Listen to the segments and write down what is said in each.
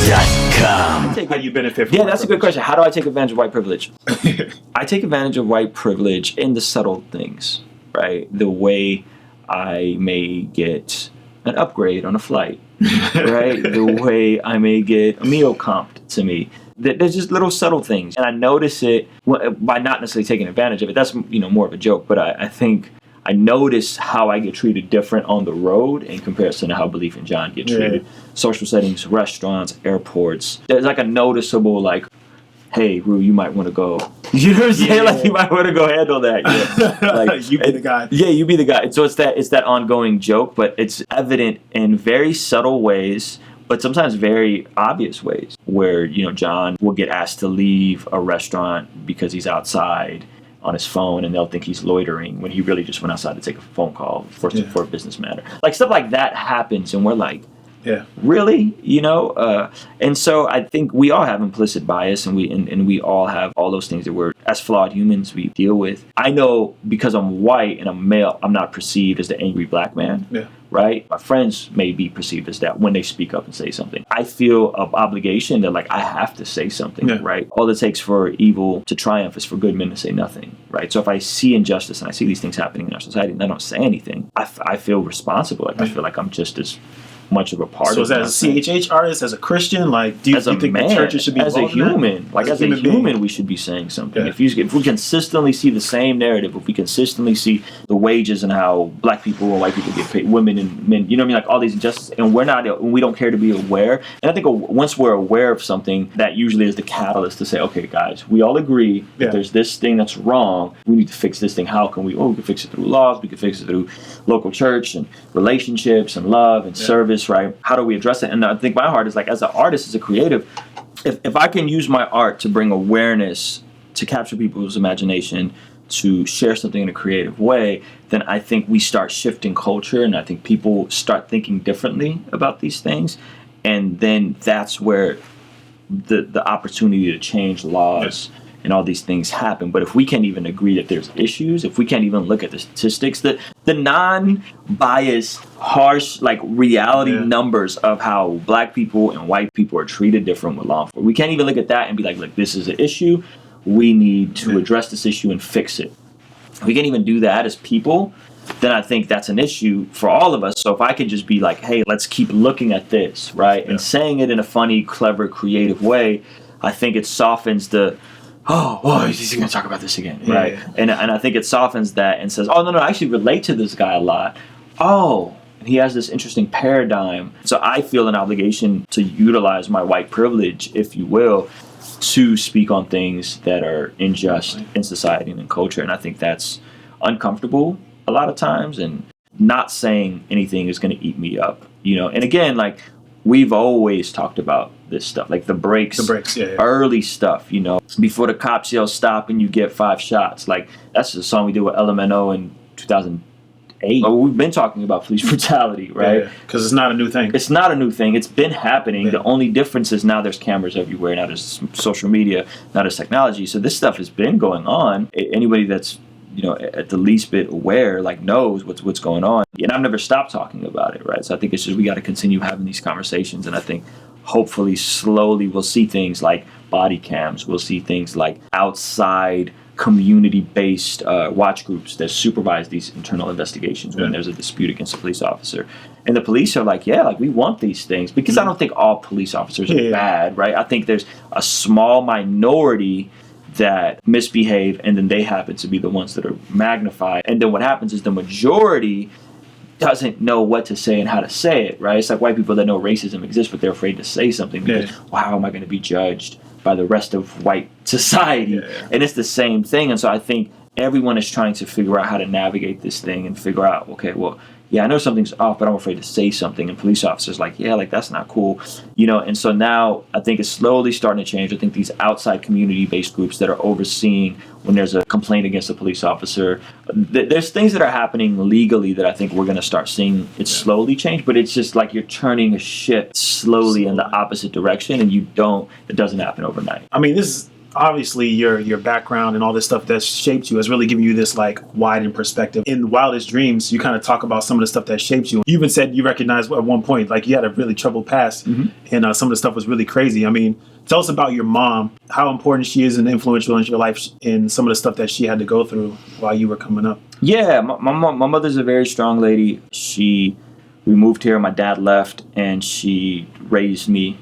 Rapzilla.com. How you benefit from Yeah, that's a good question. How do I take advantage of white privilege? I take advantage of white privilege in the subtle things, right? The way I may get an upgrade on a flight, right? The way I may get a meal comped to me. There's just little subtle things, and I notice it by not necessarily taking advantage of it. That's more of a joke, but I think I notice how I get treated different on the road in comparison to how Belief and John get treated. Yeah. Social settings, restaurants, airports. There's like a noticeable like, hey, Rue, you might want to go. You know what I'm saying? Yeah. Like you might want to go handle that. Yeah. Like you be the guy. Yeah, you be the guy. So it's that ongoing joke, but it's evident in very subtle ways, but sometimes very obvious ways where, John will get asked to leave a restaurant because he's outside on his phone and they'll think he's loitering when he really just went outside to take a phone call for a business matter. Like stuff like that happens and we're like, yeah, really? And so I think we all have implicit bias and we all have all those things that we're, as flawed humans, we deal with. I know because I'm white and I'm male, I'm not perceived as the angry black man. Yeah. Right? My friends may be perceived as that when they speak up and say something. I feel an obligation that like I have to say something, right? All it takes for evil to triumph is for good men to say nothing, right? So if I see injustice and I see these things happening in our society and I don't say anything, I feel responsible. Like I feel like I'm just as much of a part of it. So as a CHH artist, as a Christian, like do you think the churches should be as a human, like as a human, we should be saying something. Yeah. If we consistently see the same narrative, if we consistently see the wages and how black people and white people get paid, women and men, like all these injustices, and we don't care to be aware. And I think once we're aware of something, that usually is the catalyst to say, okay, guys, we all agree that there's this thing that's wrong. We need to fix this thing. How can we? We can fix it through laws. We can fix it through local church and relationships and love and service. Right? How do we address it? And I think my heart is like, as an artist, as a creative, if I can use my art to bring awareness, to capture people's imagination, to share something in a creative way, then I think we start shifting culture, and I think people start thinking differently about these things, and then that's where the opportunity to change laws and all these things happen. But if we can't even agree that there's issues, if we can't even look at the statistics, the non-biased, harsh, like reality numbers of how black people and white people are treated different with law enforcement, we can't even look at that and be like, look, this is an issue. We need to address this issue and fix it. If we can't even do that as people, then I think that's an issue for all of us. So if I could just be like, hey, let's keep looking at this, right? And saying it in a funny, clever, creative way, I think it softens the, he's going to talk about this again, right? Yeah. And I think it softens that and says, no, I actually relate to this guy a lot. He has this interesting paradigm. So I feel an obligation to utilize my white privilege, if you will, to speak on things that are unjust in society and in culture. And I think that's uncomfortable a lot of times, and not saying anything is going to eat me up, And again, like, we've always talked about this stuff, like the breaks, early stuff, before the cops yell stop and you get 5 shots. Like, that's the song we did with LMNO in 2008. We've been talking about police brutality, right? Because it's not a new thing. It's not a new thing. It's been happening. The only difference is now there's cameras everywhere. Now there's social media. Now there's technology. So this stuff has been going on. Anybody that's at the least bit aware, like, knows what's going on. And I've never stopped talking about it, right? So I think it's just we got to continue having these conversations. And I think hopefully slowly we'll see things like body cams. We'll see things like outside community-based watch groups that supervise these internal investigations when there's a dispute against a police officer. And the police are like, we want these things. Because I don't think all police officers are bad, right? I think there's a small minority that misbehave, and then they happen to be the ones that are magnified. And then what happens is the majority doesn't know what to say and how to say it, right? It's like white people that know racism exists, but they're afraid to say something because, how am I going to be judged by the rest of white society? And it's the same thing. And so I think everyone is trying to figure out how to navigate this thing and figure out, okay, well, I know something's off, but I'm afraid to say something. And police officers like, that's not cool. And so now I think it's slowly starting to change. I think these outside community-based groups that are overseeing when there's a complaint against a police officer, there's things that are happening legally that I think we're going to start seeing it slowly change, but it's just like you're turning a ship slowly in the opposite direction, and it doesn't happen overnight. I mean, this is obviously your background and all this stuff that's shaped you has really given you this like widened perspective. In Wildest Dreams, you kind of talk about some of the stuff that shaped you. You even said you recognized at one point like you had a really troubled past, and some of the stuff was really crazy. I mean, tell us about your mom, how important she is and influential in your life, and some of the stuff that she had to go through while you were coming up. Yeah, my mother's a very strong lady. We moved here, my dad left, and she raised me,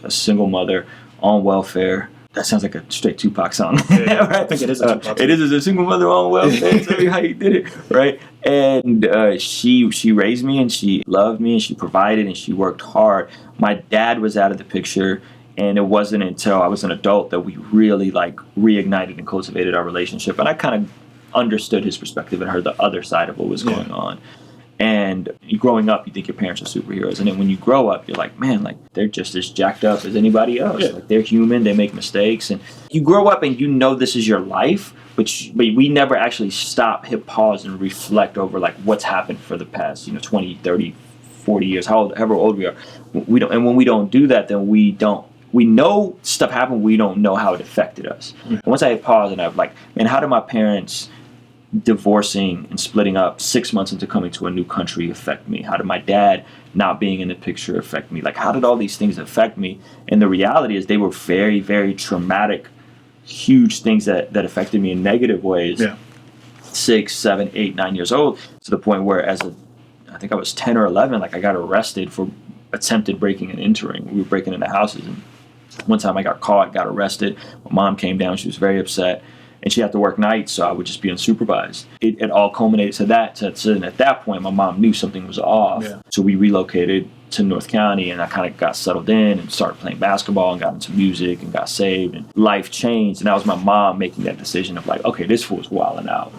a single mother on welfare. That sounds like a straight Tupac song. Yeah, right? I think it is a Tupac song. It is a single mother on welfare. Tell me how you did it, right? And she raised me, and she loved me, and she provided, and she worked hard. My dad was out of the picture, and it wasn't until I was an adult that we really reignited and cultivated our relationship. And I kind of understood his perspective and heard the other side of what was going on. And growing up, you think your parents are superheroes. And then when you grow up, you're like, man, they're just as jacked up as anybody else. Yeah. They're human. They make mistakes. And you grow up and this is your life. But we never actually stop, hit pause, and reflect over what's happened for the past 20, 30, 40 years, however old we are. We don't. And when we don't do that, then we know stuff happened. We don't know how it affected us. Mm-hmm. And once I hit pause and I'm like, man, how did my parents divorcing and splitting up 6 months into coming to a new country affect me? How did my dad not being in the picture affect me? How did all these things affect me? And the reality is they were very, very traumatic, huge things that affected me in negative ways. Yeah. 6, 7, 8, 9 years old, to the point where I think I was 10 or 11, I got arrested for attempted breaking and entering. We were breaking into houses, and one time I got caught, got arrested. My mom came down. She was very upset. And she had to work nights, so I would just be unsupervised. It all culminated to that. And at that point, my mom knew something was off. Yeah. So we relocated to North County, and I kind of got settled in and started playing basketball and got into music and got saved. And life changed. And that was my mom making that decision of okay, this fool's wilding out.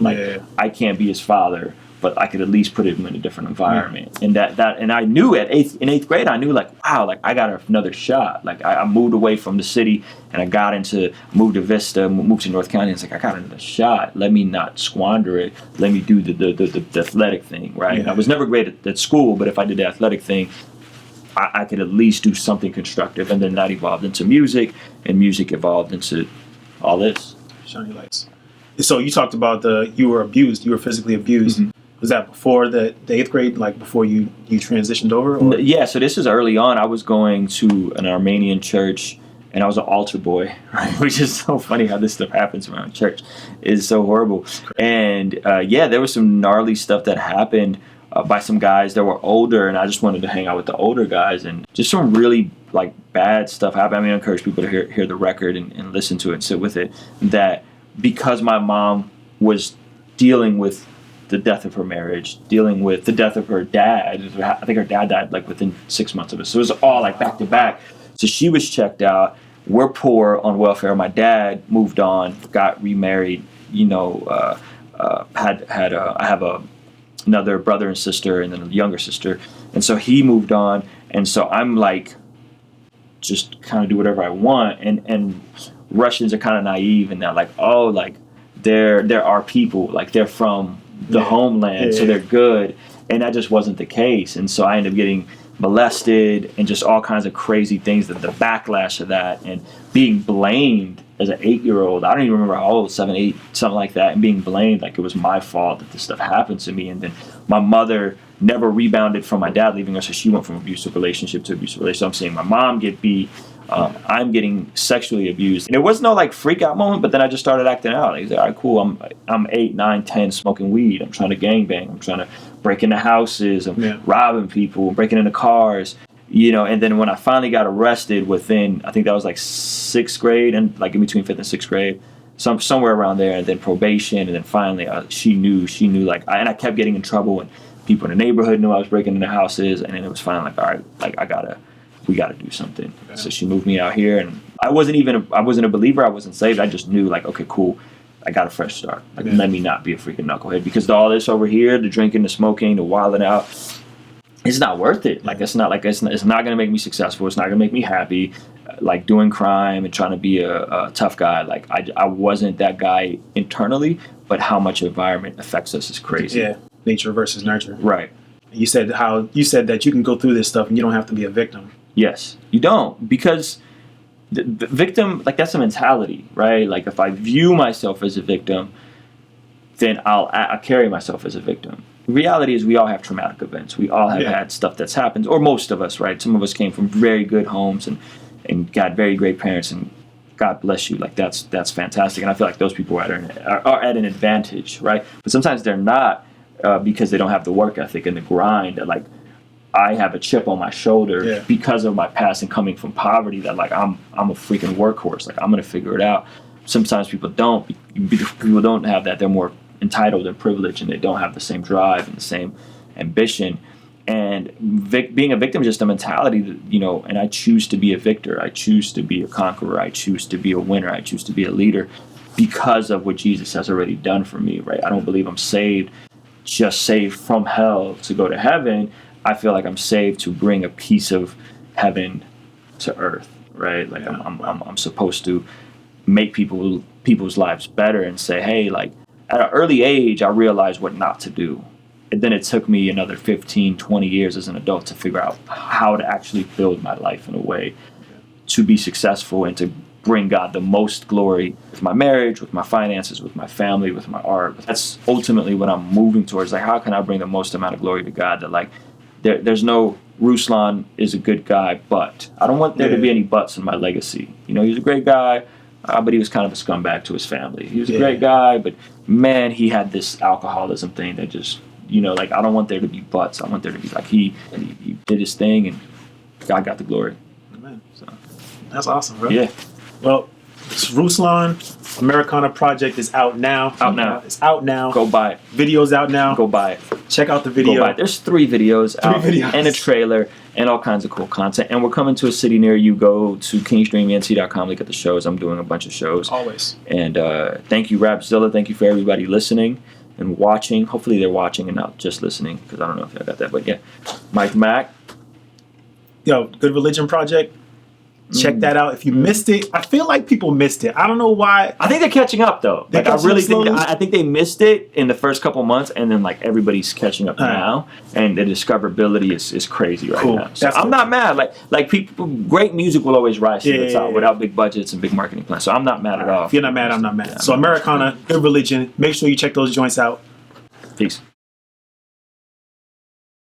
I can't be his father, but I could at least put him in a different environment. Yeah. And I knew in eighth grade, I knew wow, I got another shot. I moved away from the city and I moved to Vista, moved to North County. And it's I got another shot. Let me not squander it. Let me do the athletic thing, right? Yeah. I was never great at school, but if I did the athletic thing, I could at least do something constructive. And then that evolved into music, and music evolved into all this. Shiny lights. So you talked about you were abused. You were physically abused. Mm-hmm. Was that before the 8th grade, before you transitioned over? Or? Yeah, so this is early on. I was going to an Armenian church, and I was an altar boy, right? Which is so funny how this stuff happens around church. It's so horrible. And there was some gnarly stuff that happened by some guys that were older, and I just wanted to hang out with the older guys, and just some really bad stuff happened. I mean, I encourage people to hear the record and listen to it and sit with it. That because my mom was dealing with the death of her marriage, dealing with the death of her dad. I think her dad died within 6 months of it. So it was all back to back. So she was checked out. We're poor on welfare. My dad moved on, got remarried. I have another brother and sister, and then a younger sister. And so he moved on. And so I'm just kind of do whatever I want. And Russians are kind of naive in that there are people, they're from the homeland, so they're good, and that just wasn't the case. And so I ended up getting molested and just all kinds of crazy things, that the backlash of that, and being blamed as an 8-year-old. I don't even remember how old, 7, 8, something like that, and being blamed it was my fault that this stuff happened to me. And then my mother never rebounded from my dad leaving her, so she went from abusive relationship to abusive relationship. So I'm seeing my mom get beat. I'm getting sexually abused. And it was no freak out moment, but then I just started acting out. All right, cool. I'm 8, 9, 10 smoking weed. I'm trying to gangbang. I'm trying to break into houses. I'm robbing people. I'm breaking into cars. And then when I finally got arrested within, I think that was 6th grade, and in between 5th and 6th grade, somewhere around there, and then probation, and then finally she knew and I kept getting in trouble, and people in the neighborhood knew I was breaking into houses, and then it was finally all right, we got to do something. Yeah. So she moved me out here, and I wasn't a believer. I wasn't saved. I just knew okay, cool. I got a fresh start. Let me not be a freaking knucklehead, because all this over here, the drinking, the smoking, the wilding out, it's not worth it. It's not going to make me successful. It's not going to make me happy. Doing crime and trying to be a tough guy. I wasn't that guy internally, but how much environment affects us is crazy. Yeah, nature versus nurture. Right. You said that you can go through this stuff and you don't have to be a victim. Yes, you don't, because the victim, like that's a mentality, right? Like if I view myself as a victim, then I carry myself as a victim. The reality is we all have traumatic events. We all have had stuff that's happened, or most of us, right? Some of us came from very good homes and got very great parents, and God bless you. Like that's fantastic. And I feel like those people are at an advantage, right? But sometimes they're not because they don't have the work ethic and the grind that like I have a chip on my shoulder because of my past and coming from poverty that like I'm a freaking workhorse. Like I'm going to figure it out. Sometimes people don't. People don't have that. They're more entitled and privileged, and they don't have the same drive and the same ambition. And being a victim is just a mentality that, you know, and I choose to be a victor. I choose to be a conqueror. I choose to be a winner. I choose to be a leader because of what Jesus has already done for me, right? I don't believe I'm saved from hell to go to heaven. I feel like I'm saved to bring a piece of heaven to earth, right? Like I'm supposed to make people's lives better and say, hey, like at an early age, I realized what not to do. And then it took me another 15, 20 years as an adult to figure out how to actually build my life in a way to be successful and to bring God the most glory with my marriage, with my finances, with my family, with my art. That's ultimately what I'm moving towards. Like, how can I bring the most amount of glory to God that, like, there's no Ruslan is a good guy, but I don't want there to be any buts in my legacy. You know, he was a great guy, but he was kind of a scumbag to his family. He was a great guy, but man, he had this alcoholism thing that just, you know, like I don't want there to be buts. I want there to be like he did his thing and God got the glory. Amen. So that's awesome, bro. Yeah. Well, it's Ruslan. Americana Project is out now. It's out now. Go buy it. Video's out now. Go buy it. Check out the video. Go buy it. There's 3 videos out and a trailer and all kinds of cool content. And we're coming to a city near you. Go to KingStreamENC.com. Look at the shows. I'm doing a bunch of shows. Always. And thank you, Rapzilla. Thank you for everybody listening and watching. Hopefully they're watching and not just listening, because I don't know if I got that. But yeah, Mike Mack. Yo, Good Religion Project. Check that out. If you missed it, I feel like people missed it. I don't know why. I think they're catching up though. Like I really think I think they missed it in the first couple months, and then like everybody's catching up now, and the discoverability is crazy right now. So I'm not mad. Like people, great music will always rise to the top without big budgets and big marketing plans. So I'm not mad at all. If you're not mad, I'm not mad. So Americana, Good Religion. Make sure you check those joints out. Peace.